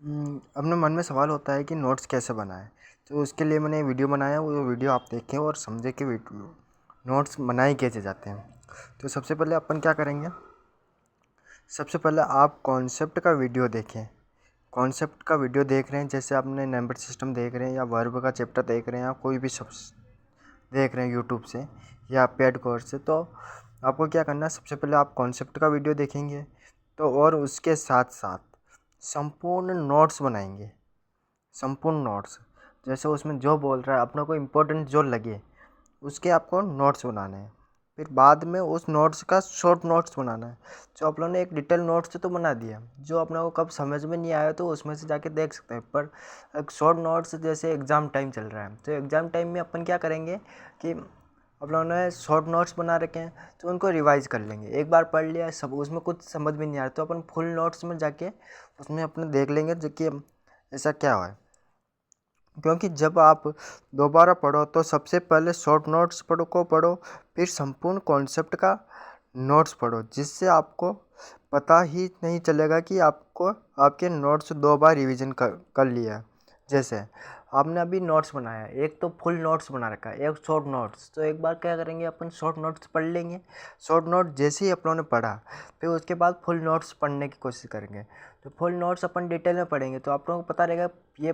अपने मन में सवाल होता है कि नोट्स कैसे बनाएं। तो उसके लिए मैंने वीडियो बनाया, वो वीडियो आप देखें और समझें कि नोट्स बनाए कैसे जाते हैं। तो सबसे पहले अपन क्या करेंगे, सबसे पहले आप कॉन्सेप्ट का वीडियो देखें। कॉन्सेप्ट का वीडियो देख रहे हैं, जैसे आपने नंबर सिस्टम देख रहे हैं या वर्ब का चैप्टर देख रहे हैं या कोई भी देख रहे हैं यूट्यूब से या पेड कोर्स से, तो आपको क्या करना है, सबसे पहले आप कॉन्सेप्ट का वीडियो देखेंगे तो और उसके साथ साथ संपूर्ण नोट्स बनाएंगे। संपूर्ण नोट्स, जैसे उसमें जो बोल रहा है अपना को इम्पोर्टेंट जो लगे उसके आपको नोट्स बनाने हैं। फिर बाद में उस नोट्स का शॉर्ट नोट्स बनाना है। जो आप लोगों ने एक डिटेल नोट्स तो बना दिया, जो अपना को कब समझ में नहीं आया तो उसमें से जाके देख सकते हैं। पर एक शॉर्ट नोट्स, जैसे एग्ज़ाम टाइम चल रहा है तो एग्ज़ाम टाइम में अपन क्या करेंगे कि आप लोगों ने शॉर्ट नोट्स बना रखे हैं तो उनको रिवाइज कर लेंगे। एक बार पढ़ लिया सब, उसमें कुछ समझ में नहीं आ रहा तो अपन फुल नोट्स में जाके उसमें अपने देख लेंगे जो कि ऐसा क्या है। क्योंकि जब आप दोबारा पढ़ो तो सबसे पहले शॉर्ट नोट्स पढ़ो, फिर संपूर्ण कॉन्सेप्ट का नोट्स पढ़ो, जिससे आपको पता ही नहीं चलेगा कि आपको आपके नोट्स दो बार रिवीजन कर लिया है। जैसे आपने अभी नोट्स बनाया, एक तो फुल नोट्स बना रखा है, एक शॉर्ट नोट्स, तो एक बार क्या करेंगे अपन शॉर्ट नोट्स पढ़ लेंगे। शॉर्ट नोट जैसे ही अपन ने पढ़ा फिर उसके बाद फुल नोट्स पढ़ने की कोशिश करेंगे। तो फुल नोट्स अपन डिटेल में पढ़ेंगे तो आप लोगों को पता रहेगा ये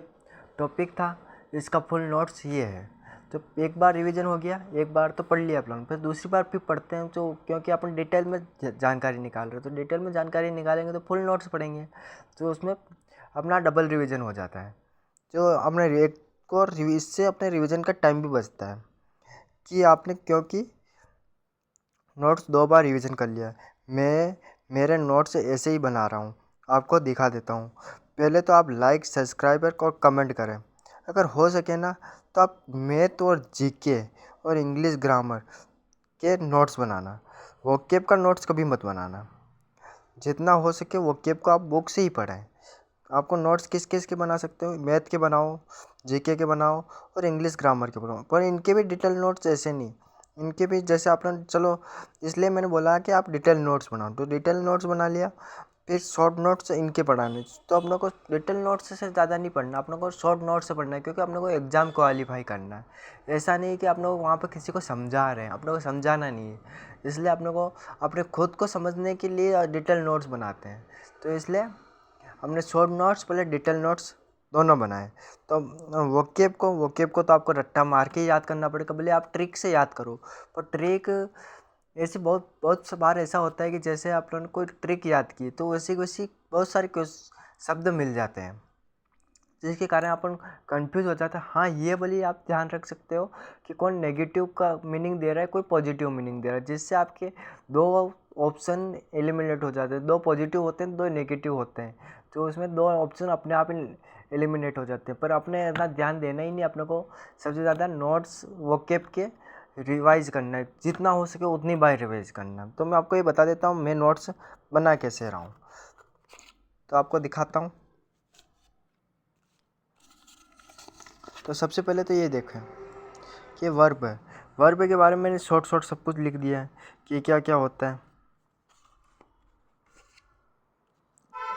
टॉपिक था, इसका फुल नोट्स ये है। तो एक बार रिवीजन हो गया, एक बार तो पढ़ लिया अपन, फिर दूसरी बार फिर पढ़ते हैं तो क्योंकि अपन डिटेल में जानकारी निकाल रहे हैं तो डिटेल में जानकारी निकालेंगे तो फुल नोट्स पढ़ेंगे तो उसमें अपना डबल रिवीजन हो जाता है। जो अपने एक को इससे अपने रिवीजन का टाइम भी बचता है कि आपने, क्योंकि नोट्स दो बार रिवीजन कर लिया। मैं मेरे नोट्स ऐसे ही बना रहा हूँ, आपको दिखा देता हूँ। पहले तो आप लाइक, सब्सक्राइबर और कमेंट करें। अगर हो सके ना तो आप मैथ और जीके और इंग्लिश ग्रामर के नोट्स बनाना। वोकैब का नोट्स कभी मत बनाना। जितना हो सके वोकैब को आप बुक से ही पढ़ें। आपको नोट्स किस किस के बना सकते हो, मैथ के बनाओ, जीके के बनाओ और इंग्लिश ग्रामर के बनाओ, पर इनके भी डिटेल नोट्स ऐसे नहीं। इनके भी जैसे आपने, चलो इसलिए मैंने बोला कि आप डिटेल नोट्स बनाओ, तो डिटेल नोट्स बना लिया। फिर शॉर्ट नोट्स इनके पढ़ाने, तो अपने को डिटेल नोट्स से ज़्यादा नहीं पढ़ना, अपने को शॉर्ट नोट्स से पढ़ना है, क्योंकि अपने को एग्ज़ाम क्वालिफाई करना है। ऐसा नहीं है कि अपने को वहाँ पर किसी को समझा रहे हैं, अपने को समझाना नहीं है। इसलिए अपने को अपने खुद को समझने के लिए डिटेल नोट्स बनाते हैं। तो इसलिए हमने शॉर्ट नोट्स पहले डिटेल नोट्स दोनों बनाए। तो वोकैब को तो आपको रट्टा मार के याद करना पड़ेगा, भले आप ट्रिक से याद करो। पर ट्रिक ऐसे बहुत बहुत बार ऐसा होता है कि जैसे आप लोगों ने कोई ट्रिक याद की तो वैसी वैसी बहुत सारे शब्द मिल जाते हैं, जिसके कारण अपन कंफ्यूज हो जाता है। हाँ, ये वाली आप ध्यान रख सकते हो कि कौन नेगेटिव का मीनिंग दे रहा है, कोई पॉजिटिव मीनिंग दे रहा है, जिससे आपके दो ऑप्शन एलिमिनेट हो जाते हैं। दो पॉजिटिव होते हैं, दो नेगेटिव होते हैं, तो उसमें दो ऑप्शन अपने आप ही एलिमिनेट हो जाते हैं। पर अपने इतना ध्यान देना ही नहीं, अपने को सबसे ज़्यादा नोट्स वोकैब के रिवाइज करना है, जितना हो सके उतनी बार रिवाइज करना है। तो मैं आपको ये बता देता हूँ मैं नोट्स बना कैसे रहा हूँ, तो आपको दिखाता हूँ। तो सबसे पहले तो ये देखें कि वर्ब है, वर्ब के बारे में मैंने शॉर्ट शॉर्ट सब कुछ लिख दिया है कि क्या क्या होता है।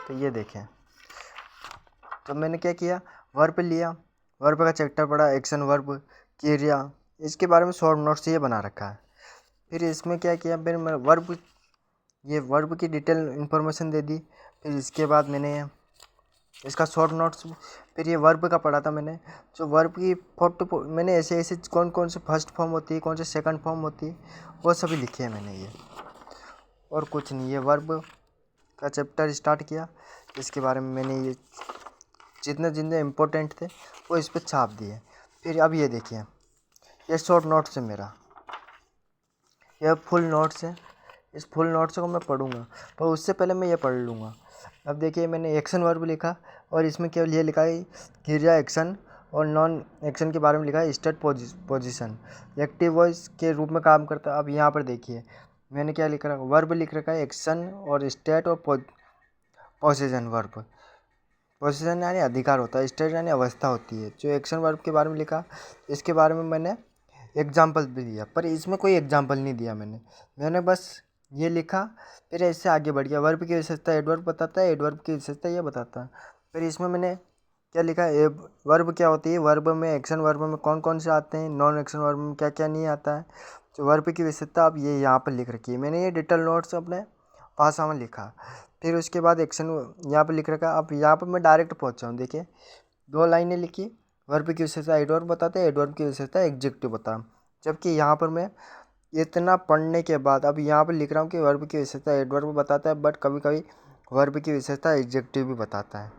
तो ये देखें, तो मैंने क्या किया, वर्ब लिया, वर्ब का चैप्टर पढ़ा, एक्शन वर्ब, क्रिया, इसके बारे में शॉर्ट नोट्स ये बना रखा है। फिर इसमें क्या किया, फिर मैं वर्ब, ये वर्ब की डिटेल इन्फॉर्मेशन दे दी। फिर इसके बाद मैंने इसका शॉर्ट नोट्स, फिर ये वर्ब का पढ़ा था मैंने, जो वर्ब की फोटो मैंने ऐसे ऐसे कौन कौन से फर्स्ट फॉर्म होती है, कौन से सेकंड फॉर्म होती है, वो सभी लिखे हैं मैंने ये, और कुछ नहीं। ये वर्ब का चैप्टर स्टार्ट किया, इसके बारे में मैंने ये जितने जितने इम्पोर्टेंट थे वो इस पर छाप दिए। फिर अब ये देखिए, ये शॉर्ट नोट्स है मेरा, यह फुल नोट्स है। इस फुल नोट्स को मैं पढ़ूंगा, पर उससे पहले मैं ये पढ़ लूँगा। अब देखिए मैंने एक्शन वर्ब लिखा और इसमें केवल ये लिखा है क्रिया एक्शन, और नॉन एक्शन के बारे में लिखा है स्टेट पोजीशन, एक्टिव वॉइस के रूप में काम करता है। अब यहाँ पर देखिए मैंने क्या लिख रखा है, वर्ब लिख रखा है एक्शन और स्टेट और पोजीशन। वर्ब पोजीशन यानी अधिकार होता है, स्टेट यानी अवस्था होती है। जो एक्शन वर्ब के बारे में लिखा, इसके बारे में मैंने एग्जाम्पल भी दिया, पर इसमें कोई एग्जाम्पल नहीं दिया मैंने बस ये लिखा। फिर ऐसे आगे बढ़ गया, वर्ब की विशेषता एडवर्ब बताता है, एडवर्ब की विशेषता ये बताता है। फिर इसमें मैंने क्या लिखा है, वर्ब क्या होती है, वर्ब में एक्शन वर्ब में कौन कौन से आते हैं, नॉन एक्शन वर्ब में क्या क्या नहीं आता है, तो वर्ब की विशेषता अब ये यहाँ पर लिख रखी है मैंने, ये डिटेल नोट्स अपने भाषा में लिखा। फिर उसके बाद एक्शन यहाँ पर लिख रखा। अब यहाँ पर मैं डायरेक्ट पहुँचा हूँ, देखिए 2 लाइनें लिखी, वर्ब की विशेषता एडवर्ब बताते हैं, एडवर्ब की विशेषता एडजेक्टिव बता। जबकि यहाँ पर मैं इतना पढ़ने के बाद अब यहाँ पर लिख रहा हूँ कि वर्ब की विशेषता एडवर्ब बताता है, बट कभी कभी वर्ब की विशेषता एडजेक्टिव भी बताता है।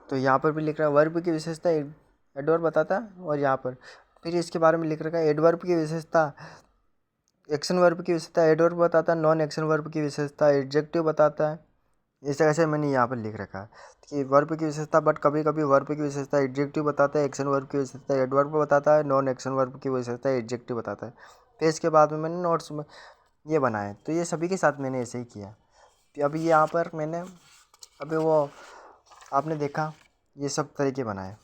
तो यहाँ पर भी लिख रहा है वर्ब की विशेषता एडवर्ब बताता है, और यहाँ पर फिर इसके बारे में लिख रखा है एडवर्ब की विशेषता एक्शन वर्ब की विशेषता एडवर्ब बताता है, नॉन एक्शन वर्ब की विशेषता एडजेक्टिव बताता है। इस तरह से मैंने यहाँ पर लिख रखा है कि वर्ब की विशेषता, बट कभी कभी वर्ब की विशेषता एडजेक्टिव बताता है, एक्शन वर्ब की विशेषता एडवर्ब बताता है, नॉन एक्शन वर्ब की विशेषता एडजेक्टिव बताता है। फिर इसके बाद में मैंने नोट्स में ये बनाए, तो ये सभी के साथ मैंने ऐसे ही किया। तो अभी यहाँ पर मैंने अभी वो आपने देखा ये सब तरीके बनाए,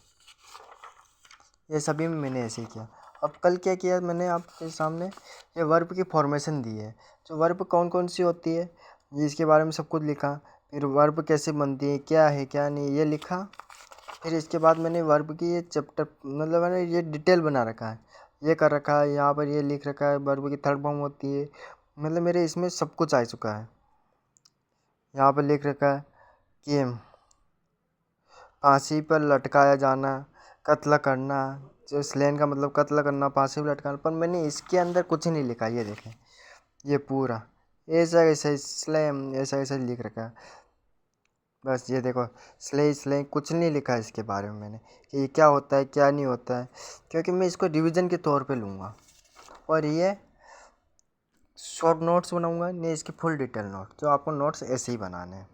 ये सभी में मैंने ऐसे ही किया। अब कल क्या किया मैंने आपके सामने, ये वर्ब की फॉर्मेशन दी है, जो वर्ब कौन कौन सी होती है ये इसके बारे में सब कुछ लिखा। फिर वर्ब कैसे बनती है क्या नहीं ये लिखा। फिर इसके बाद मैंने वर्ब की ये चैप्टर मतलब मैंने ये डिटेल बना रखा है, ये कर रखा है, यहाँ पर ये लिख रखा है वर्ब की थर्ड फॉर्म होती है, मतलब मेरे इसमें सब कुछ आ चुका है। यहाँ पर लिख रखा है कि फांसी पर लटकाया जाना, कत्ल करना, जो स्लेन का मतलब कत्ल करना, फांसी पर लटकाना, पर मैंने इसके अंदर कुछ नहीं लिखा। ये देखें ये पूरा ऐसा ऐसा स्लेम ऐसा ऐसा लिख रखा है, बस ये देखो स्ले कुछ नहीं लिखा है इसके बारे में मैंने कि ये क्या होता है क्या नहीं होता है, क्योंकि मैं इसको रिवीजन के तौर पे लूँगा और ये शॉर्ट नोट्स बनाऊँगा नहीं, इसकी फुल डिटेल नोट, तो आपको नोट्स ऐसे ही बनाने हैं।